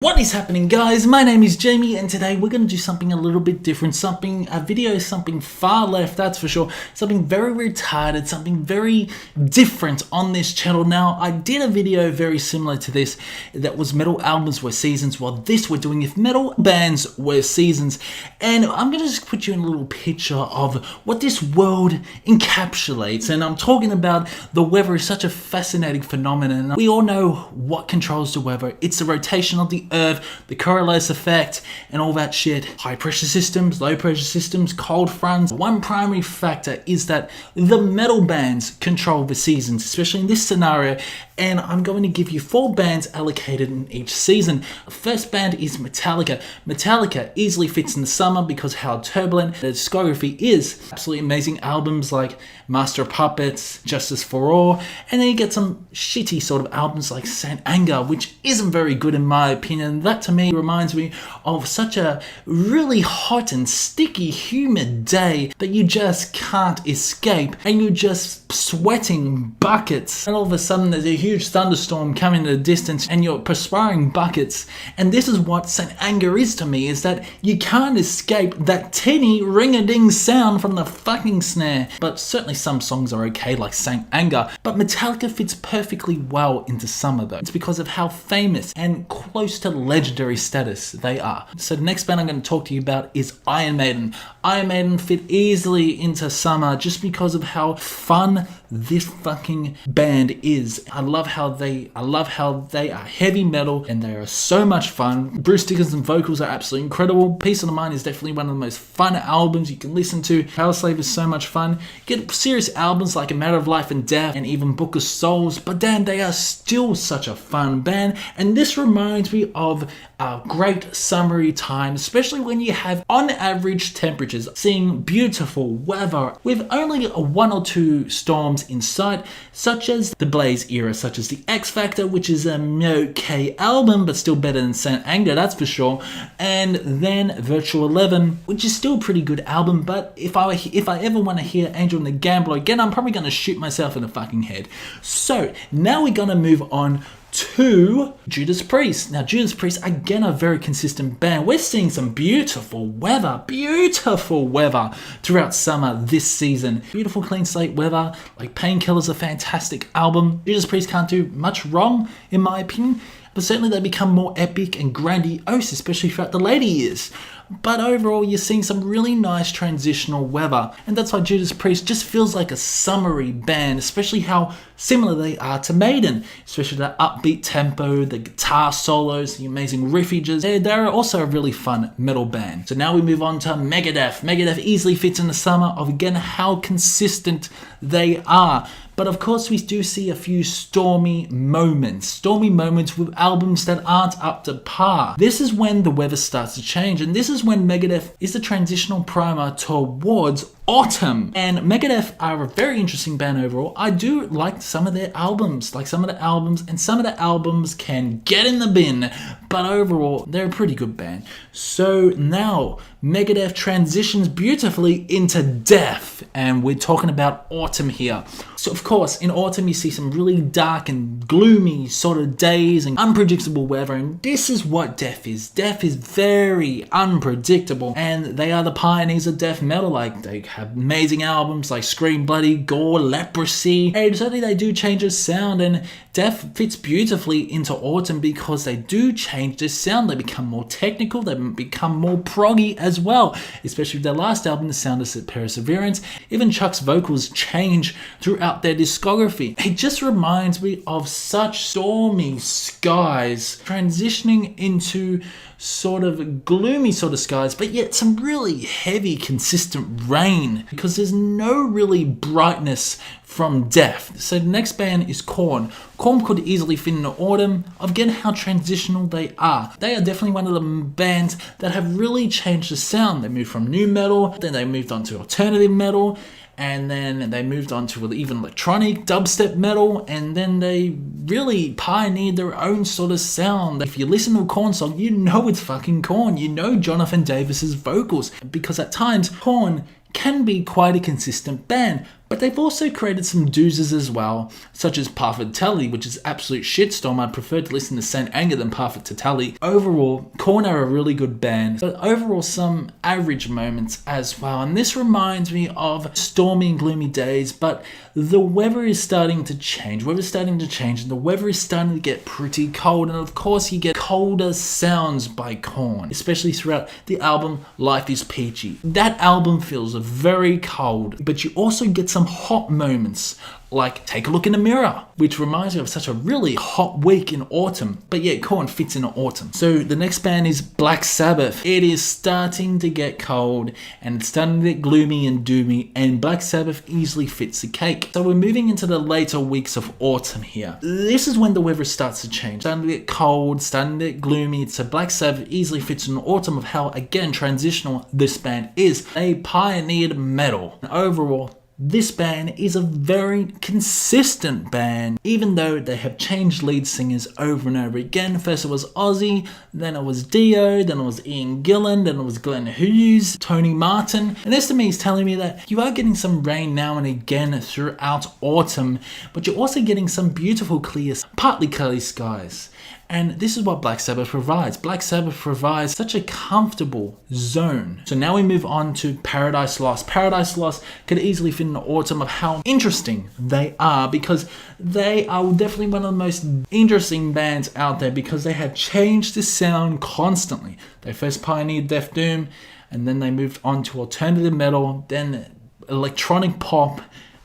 What is happening, guys? My name is Jamie and today we're going to do something a little bit different, something far left, that's for sure, something very retarded, something very different on this channel. Now, I did a video very similar to this that was metal albums were seasons, while this we're doing if metal bands were seasons, and I'm going to just put you in a little picture of what this world encapsulates, and I'm talking about the weather is such a fascinating phenomenon. We all know what controls the weather. It's the rotation of the Earth, the Coriolis effect, and all that shit. High pressure systems, low pressure systems, cold fronts. One primary factor is that the metal bands control the seasons, especially in this scenario, and I'm going to give you 4 bands allocated in each season. The first band is Metallica. Metallica easily fits in the summer because how turbulent their discography is. Absolutely amazing albums like Master of Puppets, Justice for All, and then you get some shitty sort of albums like Saint Anger, which isn't very good in my opinion. That to me reminds me of such a really hot and sticky, humid day that you just can't escape, and you're just sweating buckets, and all of a sudden there's a huge thunderstorm coming in the distance and you're perspiring buckets. And this is what Saint Anger is to me, is that you can't escape that tinny ring-a-ding sound from the fucking snare. But certainly some songs are okay, like Saint Anger, but Metallica fits perfectly well into summer though. It's because of how famous and close to legendary status they are. So the next band I'm going to talk to you about is Iron Maiden. Iron Maiden fit easily into summer just because of how fun this fucking band is. I love how they are heavy metal and they are so much fun. Bruce Dickinson's vocals are absolutely incredible. Peace of the Mind is definitely one of the most fun albums you can listen to. Power Slave is so much fun. Get serious albums like A Matter of Life and Death and even Book of Souls, but damn, they are still such a fun band. And this reminds me of a great summery time, especially when you have on average temperatures, seeing beautiful weather with only 1 or 2 storms in sight, such as the Blaze era, such as the X Factor, which is an okay album but still better than Saint Anger, that's for sure, and then Virtual 11, which is still a pretty good album. But if I ever want to hear Angel and the Gambler again, I'm probably going to shoot myself in the fucking head. So now we're going to move on to Judas Priest. Now, Judas Priest, again, a very consistent band. We're seeing some beautiful weather throughout summer this season. Beautiful clean slate weather, like Painkiller's a fantastic album. Judas Priest can't do much wrong, in my opinion, but certainly they become more epic and grandiose, especially throughout the later years. But overall, you're seeing some really nice transitional weather, and that's why Judas Priest just feels like a summery band, especially how similar they are to Maiden, especially the upbeat tempo, the guitar solos, the amazing riffages. They're also a really fun metal band. So now we move on to Megadeth. Megadeth easily fits in the summer of, again, how consistent they are. But of course, we do see a few stormy moments with albums that aren't up to par. This is when the weather starts to change, and this is when Megadeth is the transitional primer towards autumn. And Megadeth are a very interesting band overall. I do like some of their albums, and some of the albums can get in the bin, but overall, they're a pretty good band. So now, Megadeth transitions beautifully into death, and we're talking about autumn here. So of course, in autumn you see some really dark and gloomy sort of days and unpredictable weather, and this is what death is. Death is very unpredictable, and they are the pioneers of death metal. Like, they have amazing albums like Scream Bloody, Gore, Leprosy, and certainly they do change the sound, and death fits beautifully into autumn because they do change the sound. They become more technical, they become more proggy as well, especially with their last album, The Sound of Perseverance. Even Chuck's vocals change throughout their discography. It just reminds me of such stormy skies transitioning into sort of gloomy sort of skies, but yet some really heavy, consistent rain, because there's no really brightness from death. So the next band is Korn. Korn could easily fit in the autumn, again how transitional they are. They are definitely one of the bands that have really changed the sound. They moved from new metal, then they moved on to alternative metal, and then they moved on to even electronic dubstep metal, and then they really pioneered their own sort of sound. If you listen to a Korn song, you know it's fucking Korn. You know Jonathan Davis's vocals, because at times Korn can be quite a consistent band, but they've also created some doozers as well, such as Perfect Tally, which is absolute shitstorm. I'd prefer to listen to Saint Anger than Perfect Tally. Overall, Korn are a really good band, but overall some average moments as well. And this reminds me of stormy and gloomy days, but the weather is starting to change. Weather's starting to change, and the weather is starting to get pretty cold. And of course, you get colder sounds by Korn, especially throughout the album Life is Peachy. That album feels very cold, but you also get some hot moments, like Take a Look in the Mirror, which reminds me of such a really hot week in autumn. But yeah, Korn fits in autumn. So the next band is Black Sabbath. It is starting to get cold and it's starting to get gloomy and doomy, and Black Sabbath easily fits the cake. So we're moving into the later weeks of autumn here. This is when the weather starts to change. Starting to get cold, starting to get gloomy. So Black Sabbath easily fits in autumn of how, again, transitional this band is. They pioneered metal. Overall, this band is a very consistent band, even though they have changed lead singers over and over again. First it was Ozzy, then it was Dio, then it was Ian Gillan, then it was Glenn Hughes, Tony Martin. And this to me is telling me that you are getting some rain now and again throughout autumn, but you're also getting some beautiful clear, partly cloudy skies. And this is what Black Sabbath provides. Black Sabbath provides such a comfortable zone. So now we move on to Paradise Lost. Paradise Lost could easily fit in the autumn of how interesting they are, because they are definitely one of the most interesting bands out there, because they have changed the sound constantly. They first pioneered Death Doom, and then they moved on to alternative metal, then electronic pop,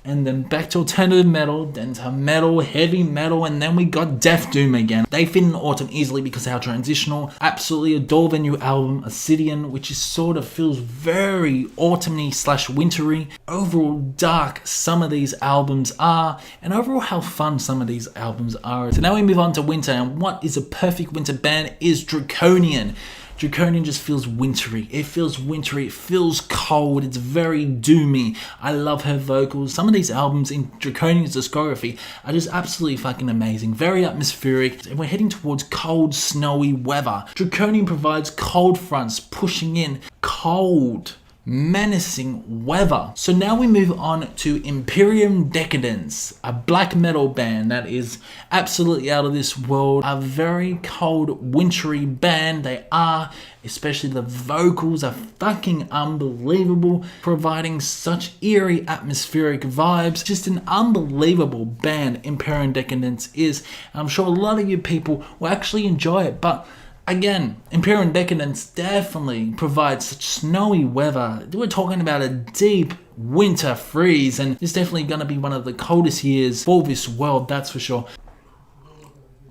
and then back to alternative metal, then to metal, heavy metal, and then we got Death Doom again. They fit in autumn easily because of how transitional. Absolutely adore their new album, Obsidian, which is sort of feels very autumny / wintry. Overall dark some of these albums are, and overall how fun some of these albums are. So now we move on to winter, and what is a perfect winter band is Draconian. Draconian just feels wintry. It feels wintry. It feels cold. It's very doomy. I love her vocals. Some of these albums in Draconian's discography are just absolutely fucking amazing. Very atmospheric. And we're heading towards cold, snowy weather. Draconian provides cold fronts pushing in cold, menacing weather. So now we move on to Imperium Deceit, a black metal band that is absolutely out of this world. A very cold, wintry band they are, especially the vocals are fucking unbelievable, providing such eerie atmospheric vibes. Just an unbelievable band Imperium Deceit is. I'm sure a lot of you people will actually enjoy it, but again, Imperium Deceit definitely provides such snowy weather. We're talking about a deep winter freeze, and it's definitely going to be one of the coldest years for this world, that's for sure.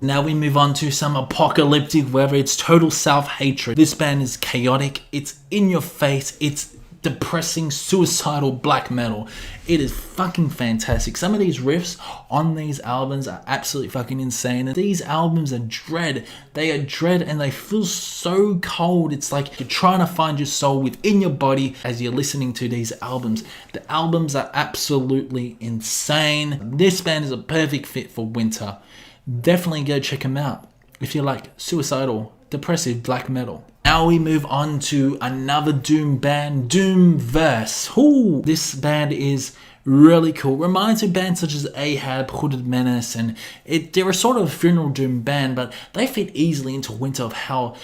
Now we move on to some apocalyptic weather. It's total self-hatred. This band is chaotic. It's in your face. It's depressing, suicidal black metal. It is fucking fantastic. Some of these riffs on these albums are absolutely fucking insane. And these albums are dread. They are dread and they feel so cold. It's like you're trying to find your soul within your body as you're listening to these albums. The albums are absolutely insane. This band is a perfect fit for winter. Definitely go check them out if you like suicidal, depressive black metal. Now we move on to another Doom band, Doomverse. Ooh, this band is really cool. Reminds me of bands such as Ahab, Hooded Menace, and they're a sort of funeral doom band, but they fit easily into winter of how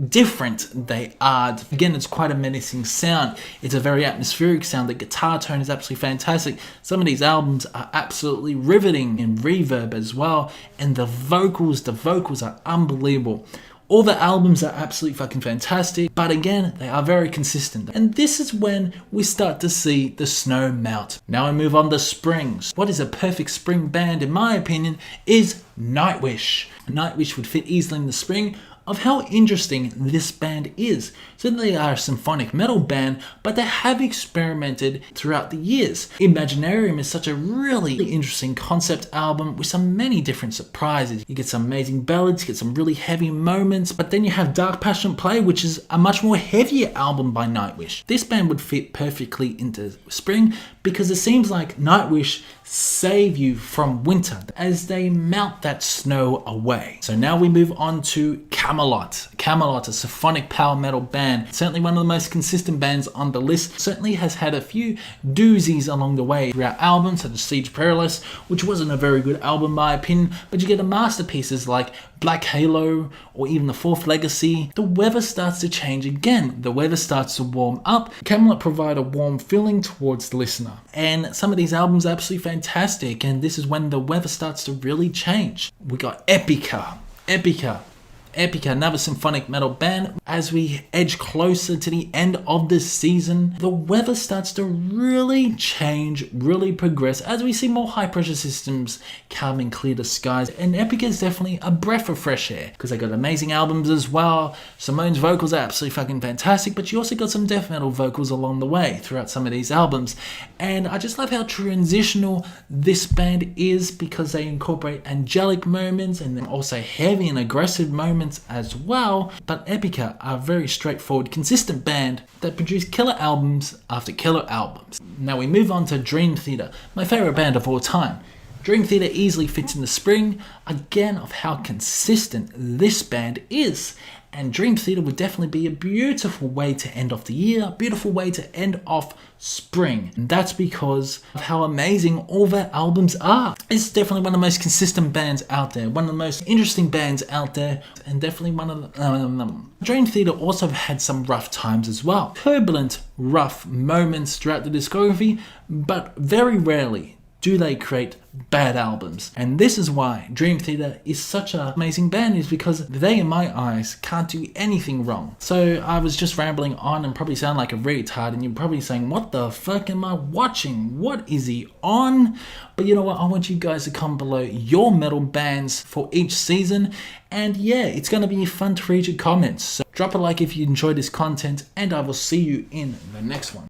different they are. Again, it's quite a menacing sound. It's a very atmospheric sound. The guitar tone is absolutely fantastic. Some of these albums are absolutely riveting in reverb as well, and the vocals are unbelievable. All the albums are absolutely fucking fantastic, but again, they are very consistent. And this is when we start to see the snow melt. Now we move on to springs. What is a perfect spring band, in my opinion, is Nightwish. Nightwish would fit easily in the spring of how interesting this band is. So they are a symphonic metal band, but they have experimented throughout the years. Imaginarium is such a really interesting concept album with some many different surprises. You get some amazing ballads, you get some really heavy moments, but then you have Dark Passion Play, which is a much more heavier album by Nightwish. This band would fit perfectly into spring because it seems like Nightwish save you from winter as they melt that snow away. So now we move on to Camelot. Camelot, a symphonic power metal band, certainly one of the most consistent bands on the list, certainly has had a few doozies along the way throughout albums such as Siege Perilous, which wasn't a very good album in my opinion, but you get the masterpieces like Black Halo or even The Fourth Legacy. The weather starts to change again. The weather starts to warm up. Camelot provide a warm feeling towards the listener. And some of these albums are absolutely fantastic, and this is when the weather starts to really change. We got Epica, another symphonic metal band. As we edge closer to the end of this season, the weather starts to really change, really progress as we see more high pressure systems come and clear the skies. And Epica is definitely a breath of fresh air because they got amazing albums as well. Simone's vocals are absolutely fucking fantastic, but you also got some death metal vocals along the way throughout some of these albums. And I just love how transitional this band is because they incorporate angelic moments and then also heavy and aggressive moments as well. But Epica are a very straightforward, consistent band that produce killer albums after killer albums. Now we move on to Dream Theater, my favorite band of all time. Dream Theater easily fits in the spring, again of how consistent this band is. And Dream Theater would definitely be a beautiful way to end off the year, a beautiful way to end off spring. And that's because of how amazing all their albums are. It's definitely one of the most consistent bands out there, one of the most interesting bands out there, and definitely one of the... Dream Theater also had some rough times as well. Turbulent, rough moments throughout the discography, but very rarely do they create bad albums. And this is why Dream Theater is such an amazing band, is because they, in my eyes, can't do anything wrong. So I was just rambling on and probably sound like a retard, and you're probably saying, what the fuck am I watching? What is he on? But you know what? I want you guys to comment below your metal bands for each season. And yeah, it's going to be fun to read your comments. So drop a like if you enjoyed this content, and I will see you in the next one.